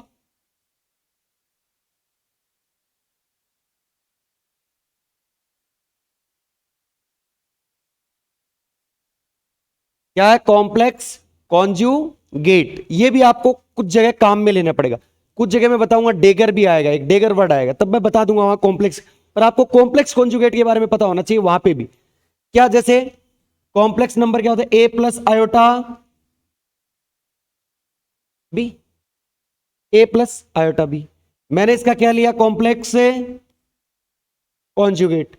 Speaker 1: क्या है? Complex conjugate. ये भी आपको कुछ जगह काम में लेना पड़ेगा। कुछ जगह मैं बताऊंगा डेगर भी आएगा, एक डेगर वर्ड आएगा, तब मैं बता दूंगा वहां कॉम्प्लेक्स। पर आपको कॉम्प्लेक्स कॉन्जुगेट के बारे में पता होना चाहिए वहां पे भी। क्या? जैसे कॉम्प्लेक्स नंबर क्या होता है? B A+I/B। मैंने इसका क्या लिया? कॉम्प्लेक्स से कॉन्जुगेट।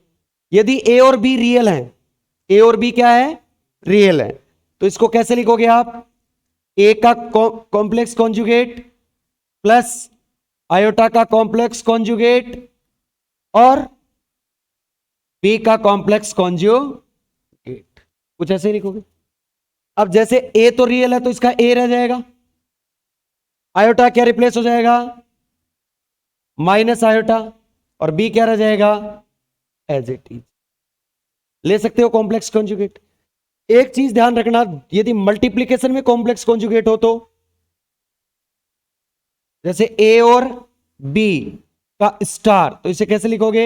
Speaker 1: यदि ए और बी रियल है, ए और बी क्या है? रियल है, तो इसको कैसे लिखोगे आप? ए का कॉम्प्लेक्स कॉन्जुगेट प्लस आयोटा का कॉम्प्लेक्स कॉन्जुगेट और बी का कॉम्प्लेक्स कॉन्जुगेट। कुछ ऐसे ही लिखोगे। अब जैसे ए तो रियल है तो इसका ए रह जाएगा, आयोटा क्या रिप्लेस हो जाएगा? माइनस आयोटा, और बी क्या रह जाएगा? As it is. ले सकते हो कॉम्प्लेक्स कॉन्जुगेट। एक चीज ध्यान रखना, यदि मल्टीप्लीकेशन में कॉम्प्लेक्स कॉन्जुगेट हो तो, जैसे ए और बी का स्टार, तो इसे कैसे लिखोगे?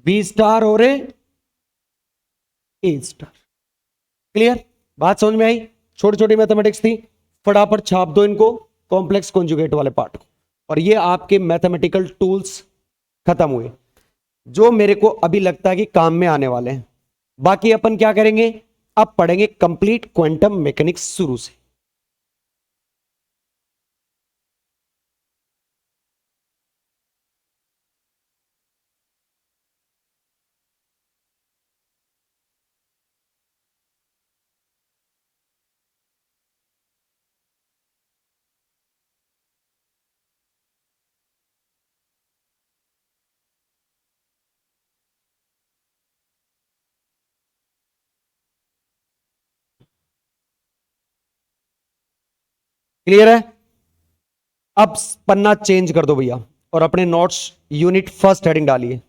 Speaker 1: बी स्टार और ए स्टार। क्लियर? बात समझ में आई? छोटी छोटी मैथमेटिक्स थी, फटाफट छाप दो इनको, कॉम्प्लेक्स कॉन्जुगेट वाले पार्ट को। और ये आपके मैथमेटिकल टूल्स खत्म हुए, जो मेरे को अभी लगता है कि काम में आने वाले हैं। बाकी अपन क्या करेंगे? अब पढ़ेंगे कंप्लीट क्वांटम मैकेनिक्स शुरू से। क्लियर है? अब पन्ना चेंज कर दो भैया और अपने नोट्स यूनिट फर्स्ट हेडिंग डालिए।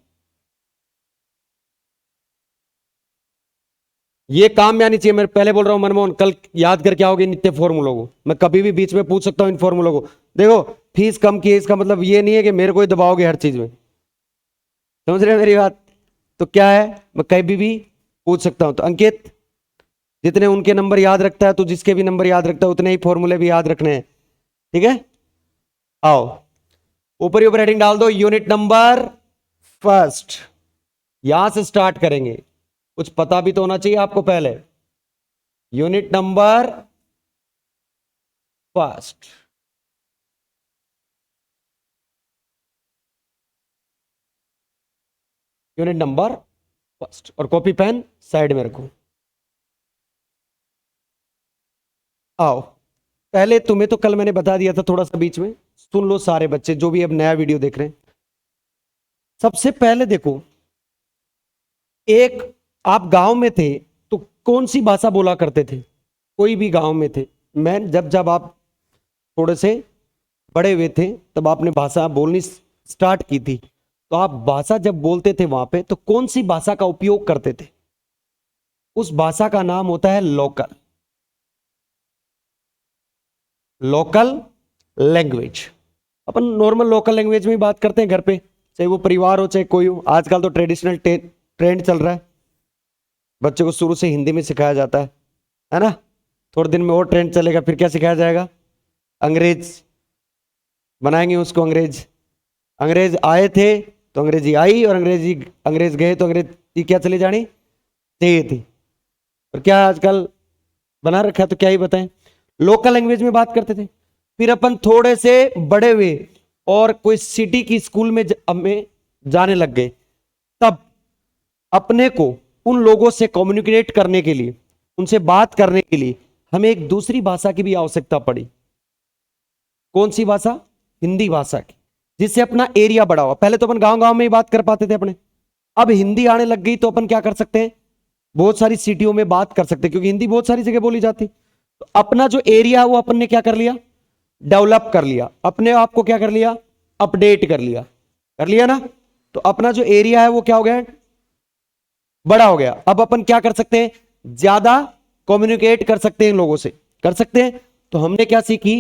Speaker 1: ये काम में आनी चाहिए। मैं पहले बोल रहा हूं मनमोहन, कल याद करके आओगे नित्य फॉर्मूलों को। मैं कभी भी बीच में पूछ सकता हूं इन फॉर्मूलों को। देखो, फीस कम की है इसका मतलब ये नहीं है कि मेरे को ही दबाओगे हर चीज में। समझ रहे हैं मेरी बात? तो क्या है, मैं कभी भी पूछ सकता हूं। तो अंकित, जितने उनके नंबर याद रखता है तो जिसके भी नंबर याद रखता है उतने ही फॉर्मूले भी याद रखने हैं। ठीक है, आओ ऊपर ही ऊपर हेडिंग डाल दो, यूनिट नंबर फर्स्ट। यहां से स्टार्ट करेंगे। कुछ पता भी तो होना चाहिए आपको पहले। Unit number first. Unit number first, और कॉपी पेन साइड में रखो। आओ, पहले तुम्हें तो कल मैंने बता दिया था, थोड़ा सा बीच में सुन लो सारे बच्चे जो भी अब नया वीडियो देख रहे हैं। सबसे पहले देखो, एक, आप गांव में थे तो कौन सी भाषा बोला करते थे? कोई भी गांव में थे, मैं जब जब आप थोड़े से बड़े हुए थे तब आपने भाषा बोलनी स्टार्ट की थी, तो आप भाषा जब बोलते थे वहां पे तो कौन सी भाषा का उपयोग करते थे? उस भाषा का नाम होता है लोकल। Local language. अपन नॉर्मल लोकल लैंग्वेज में ही बात करते हैं घर पे, चाहे वो परिवार हो चाहे कोई हो। आजकल तो ट्रेडिशनल ट्रेंड चल रहा है, बच्चों को शुरू से हिंदी में सिखाया जाता है ना? थोड़े दिन में और ट्रेंड चलेगा, फिर क्या सिखाया जाएगा? अंग्रेज बनाएंगे उसको। अंग्रेज, अंग्रेज आए थे तो अंग्रेजी आई, और अंग्रेज गए तो अंग्रेजी क्या चली जानी चाहिए थी। और क्या आजकल बना रखा है, तो क्या ही बताएं। लोकल लैंग्वेज में बात करते थे। फिर अपन थोड़े से बड़े हुए और कोई सिटी की स्कूल में में जाने लग गए, तब अपने को उन लोगों से कम्युनिकेट करने के लिए, उनसे बात करने के लिए हमें एक दूसरी भाषा की भी आवश्यकता पड़ी। कौन सी भाषा? हिंदी भाषा की, जिससे अपना एरिया बड़ा हुआ। पहले तो अपन गांव गांव में ही बात कर पाते थे अपने, अब हिंदी आने लग गई तो अपन क्या कर सकते हैं, बहुत सारी सिटियों में बात कर सकते हैं, क्योंकि हिंदी बहुत सारी जगह बोली जाती। तो अपना जो एरिया है वो अपन ने क्या कर लिया, डेवलप कर लिया। अपने आप को क्या कर लिया, अपडेट कर लिया ना? तो अपना जो एरिया है वो क्या हो गया, बड़ा हो गया। अब अपन क्या कर सकते हैं, ज्यादा कम्युनिकेट कर सकते हैं लोगों से, कर सकते हैं। तो हमने क्या सीखी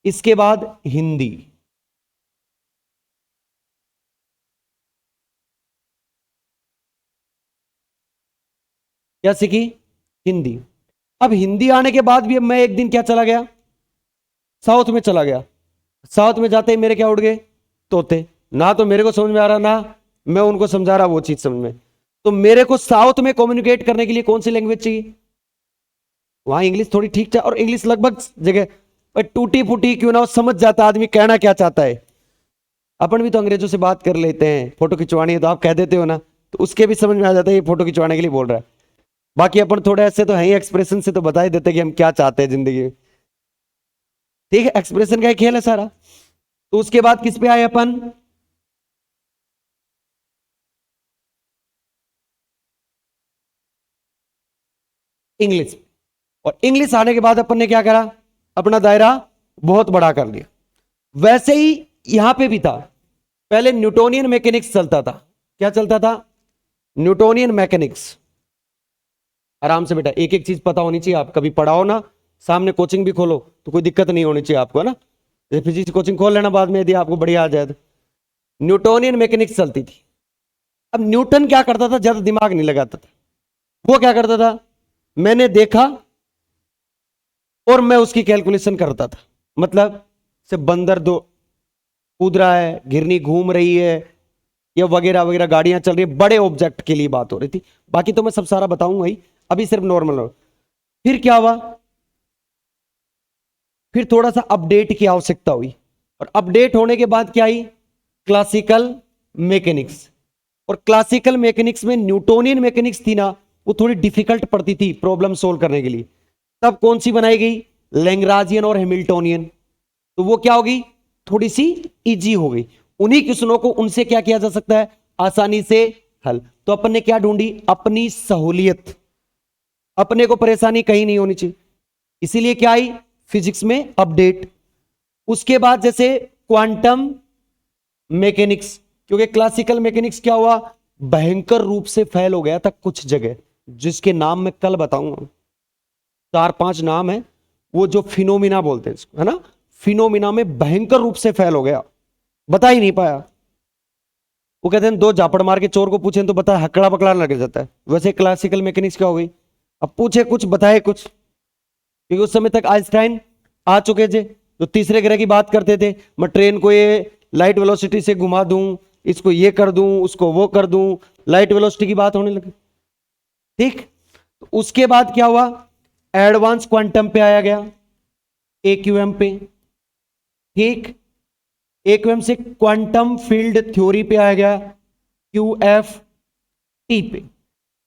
Speaker 1: इसके बाद, हिंदी। क्या सीखी? हिंदी। अब हिंदी आने के बाद भी अब मैं एक दिन क्या चला गया, साउथ में चला गया। साउथ में जाते ही मेरे क्या उड़ गए, तोते। ना तो मेरे को समझ में आ रहा, ना मैं उनको समझा रहा वो चीज समझ में। तो मेरे को साउथ में कम्युनिकेट करने के लिए कौन सी लैंग्वेज चाहिए? वहां इंग्लिश थोड़ी ठीक है, और इंग्लिश लगभग जगह पर टूटी फूटी क्यों ना हो, समझ जाता आदमी कहना क्या चाहता है। अपन भी तो अंग्रेजों से बात कर लेते हैं, फोटो खिंचवानी है तो आप कह देते हो ना, तो उसके भी समझ में आ जाता है ये फोटो खिंचवाने के लिए बोल रहा है। बाकी अपन थोड़े ऐसे तो है ही, एक्सप्रेशन से तो बता ही देते कि हम क्या चाहते हैं जिंदगी में। ठीक है, एक्सप्रेशन का ही खेल है सारा। तो उसके बाद किस पे आए अपन, इंग्लिश। और इंग्लिश आने के बाद अपन ने क्या करा, अपना दायरा बहुत बड़ा कर लिया। वैसे ही यहां पे भी था। पहले न्यूटोनियन मैकेनिक्स चलता था। क्या चलता था? Newtonian mechanics. आराम से बेटा, एक एक चीज पता होनी चाहिए। आप कभी पढ़ाओ ना, सामने कोचिंग भी खोलो तो कोई दिक्कत नहीं होनी चाहिए आपको, है ना? जैसे फिजिक्स कोचिंग खोल लेना बाद में, यदि आपको बढ़िया आ जाए तो। न्यूटोनियन मैकेनिक्स चलती थी। अब न्यूटन क्या करता था, ज्यादा दिमाग नहीं लगाता था। वो क्या करता था, मैंने देखा और मैं उसकी कैलकुलेशन करता था। मतलब से बंदर दो कूद रहा है, घिरनी घूम रही है, या वगैरह वगैरह, गाड़ियां चल रही है, बड़े ऑब्जेक्ट के लिए बात हो रही थी। बाकी तो मैं सब सारा बताऊंगा ही, अभी सिर्फ नॉर्मल। फिर क्या हुआ, फिर थोड़ा सा अपडेट की आवश्यकता हुई, और अपडेट होने के बाद क्या आई, क्लासिकल मैकेनिक्स। और क्लासिकल मैकेनिक्स में न्यूटोनियन मैकेनिक्स थी ना, वो थोड़ी डिफिकल्ट पड़ती थी प्रॉब्लम सोल्व करने के लिए। तब कौन सी बनाई गई, लैग्रांजियन और हैमिल्टोनियन। तो वो क्या होगी, थोड़ी सी इजी हो गई। उन्हीं क्वेश्चनों को उनसे क्या किया जा सकता है, आसानी से हल। तो अपन ने क्या ढूंढी, अपनी सहूलियत। अपने को परेशानी कहीं नहीं होनी चाहिए, इसीलिए क्या आई, फिजिक्स में अपडेट। उसके बाद जैसे क्वांटम मैकेनिक्स, क्योंकि क्लासिकल मैकेनिक्स क्या हुआ, भयंकर रूप से फेल हो गया था कुछ जगह, जिसके नाम मैं कल बताऊंगा। 4-5 नाम है, वो जो फिनोमिना बोलते हैं इसको, है ना, फिनोमिना में भयंकर रूप से फेल हो गया, बता ही नहीं पाया। वो कहते हैं दो झापड़ मार के चोर को पूछे तो बता, हकड़ा पकड़ा लग जाता है। वैसे क्लासिकल मैकेनिक्स क्या हो गई, अब पूछे कुछ बताए कुछ, क्योंकि उस समय तक आइंस्टाइन आ चुके थे, जो तीसरे ग्रह की बात करते थे, मैं ट्रेन को ये लाइट वेलोसिटी से घुमा दूं, इसको ये कर दूं, उसको वो कर दूं, लाइट वेलोसिटी की बात होने लगी। ठीक, तो उसके बाद क्या हुआ, एडवांस क्वांटम पे आया गया, एक्यूएम पे। ठीक, एक्यूएम से क्वांटम फील्ड थ्योरी पे आया गया, क्यूएफटी पे।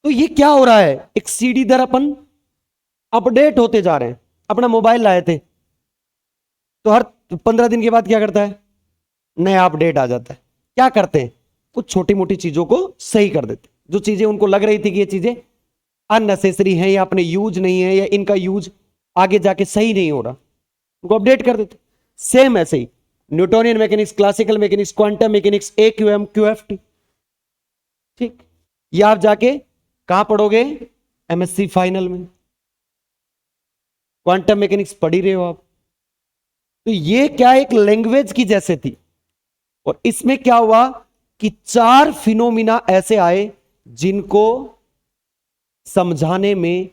Speaker 1: तो ये क्या हो रहा है, एक सीढ़ी दर अपन अपडेट होते जा रहे हैं। अपना मोबाइल लाए थे तो हर 15 दिन के बाद क्या करता है, नया अपडेट आ जाता है। क्या करते हैं, कुछ छोटी मोटी चीजों को सही कर देते, जो चीजें उनको लग रही थी कि ये चीजें अननेसेसरी हैं या अपने यूज नहीं है या इनका यूज आगे जाके सही नहीं हो रहा, उनको अपडेट कर देते। सेम ऐसे ही Newtonian mechanics, classical mechanics, quantum mechanics, AQM, QFT. ठीक, ये आप जाके कहां पढ़ोगे, एमएससी फाइनल में क्वांटम मैकेनिक्स पढ़ ही रहे हो आप। तो ये क्या एक लैंग्वेज की जैसे थी, और इसमें क्या हुआ कि 4 फिनोमिना ऐसे आए जिनको समझाने में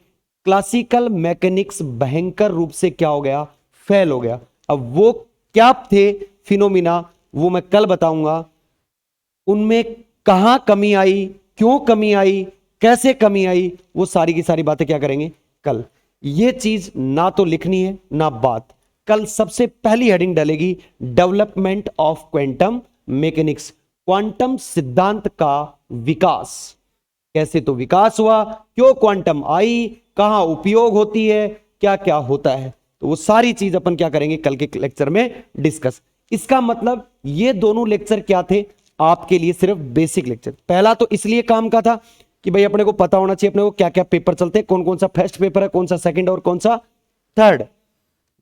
Speaker 1: क्लासिकल मैकेनिक्स भयंकर रूप से क्या हो गया, फेल हो गया। अब वो क्या थे फिनोमिना, वो मैं कल बताऊंगा। उनमें कहां कमी आई, क्यों कमी आई, कैसे कमी आई, वो सारी की सारी बातें क्या करेंगे कल। ये चीज ना तो लिखनी है ना बात, कल सबसे पहली हेडिंग डलेगी development of quantum mechanics, quantum सिद्धांत का विकास। कैसे तो विकास हुआ, क्यों क्वांटम आई, कहां उपयोग होती है, क्या क्या होता है, तो वो सारी चीज अपन क्या करेंगे कल के लेक्चर में डिस्कस। इसका मतलब ये दोनों लेक्चर क्या थे आपके लिए, सिर्फ बेसिक लेक्चर। पहला तो इसलिए काम का था कि भाई अपने को पता होना चाहिए अपने को क्या क्या पेपर चलते हैं, कौन कौन सा फर्स्ट पेपर है, कौन सा सेकंड और कौन सा थर्ड।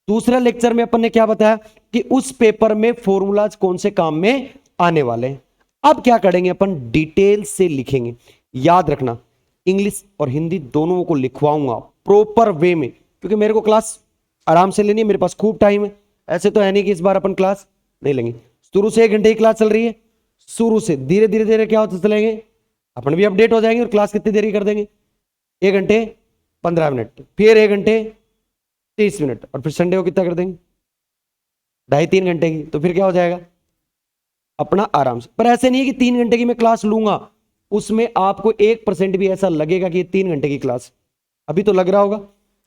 Speaker 1: दूसरा लेक्चर में अपन ने क्या बताया कि उस पेपर में फॉर्मूलाज कौन से काम में आने वाले हैं। अब क्या करेंगे अपन, डिटेल से लिखेंगे। याद रखना इंग्लिश और हिंदी दोनों को लिखवाऊंगा प्रॉपर वे में, क्योंकि मेरे को क्लास आराम से लेनी है, मेरे पास खूब टाइम है। ऐसे तो है नहीं कि इस बार अपन क्लास नहीं लेंगे। शुरू से 1 घंटे की क्लास चल रही है, शुरू से धीरे धीरे धीरे क्या होते चलेंगे, अपन भी अपडेट हो जाएंगे। और क्लास कितनी देरी कर देंगे, 1 घंटे 15 मिनट, फिर 1 घंटे 30 मिनट, और फिर संडे को कितना कर देंगे, 2.5-3 घंटे की। तो फिर क्या हो जाएगा अपना आराम से। पर ऐसे नहीं है कि 3 घंटे की मैं क्लास लूंगा, उसमें आपको 1% भी ऐसा लगेगा कि ये 3 घंटे की क्लास। अभी तो लग रहा होगा,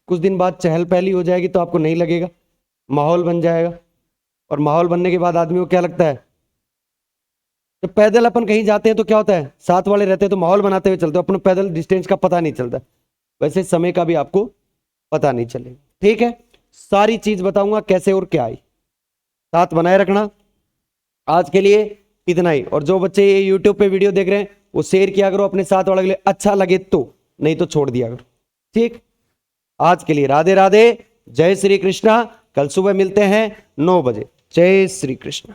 Speaker 1: कुछ दिन बाद चहल पहली हो जाएगी तो आपको नहीं लगेगा, माहौल बन जाएगा। और माहौल बनने के बाद आदमी को क्या लगता है, जब पैदल अपन कहीं जाते हैं तो क्या होता है, साथ वाले रहते हैं तो माहौल बनाते हुए चलते हैं, अपन पैदल डिस्टेंस का पता नहीं चलता। वैसे समय का भी आपको पता नहीं चलेगा। ठीक है, सारी चीज बताऊंगा कैसे और क्या आई, साथ बनाए रखना। आज के लिए इतना ही। और जो बच्चे ये यूट्यूब पे वीडियो देख रहे हैं वो शेयर किया करो अपने साथ वालों के लिए, अच्छा लगे तो, नहीं तो छोड़ दिया करो। ठीक, आज के लिए राधे राधे, जय श्री कृष्णा। कल सुबह मिलते हैं 9 बजे। जय श्री कृष्ण।